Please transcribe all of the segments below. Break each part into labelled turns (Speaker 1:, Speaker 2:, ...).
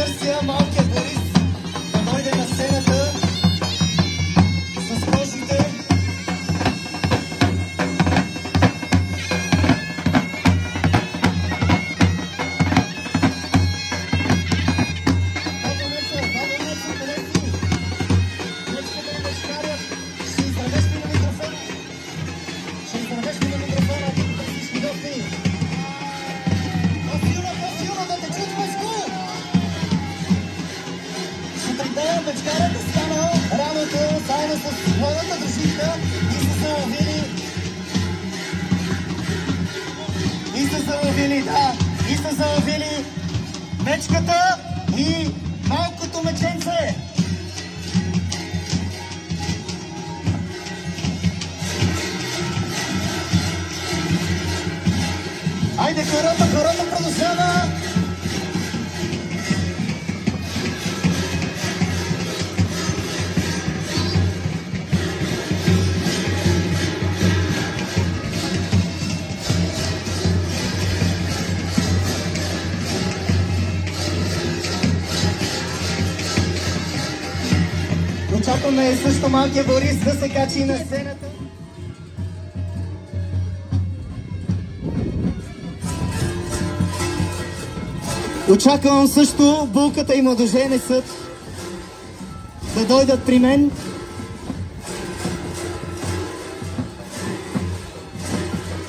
Speaker 1: търся малкия Борис да дойде на сцената с кожите. Бечкарът е станал раното заедно с моята дружинка и сте заловили мечката и малкото меченце. Айде, хората продължава! Очакваме също малкия Борис да се качи на сцената. Очаквам също Булката и Младоженецът да дойдат при мен.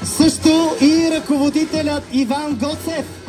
Speaker 1: Също и ръководителят Иван Гоцев.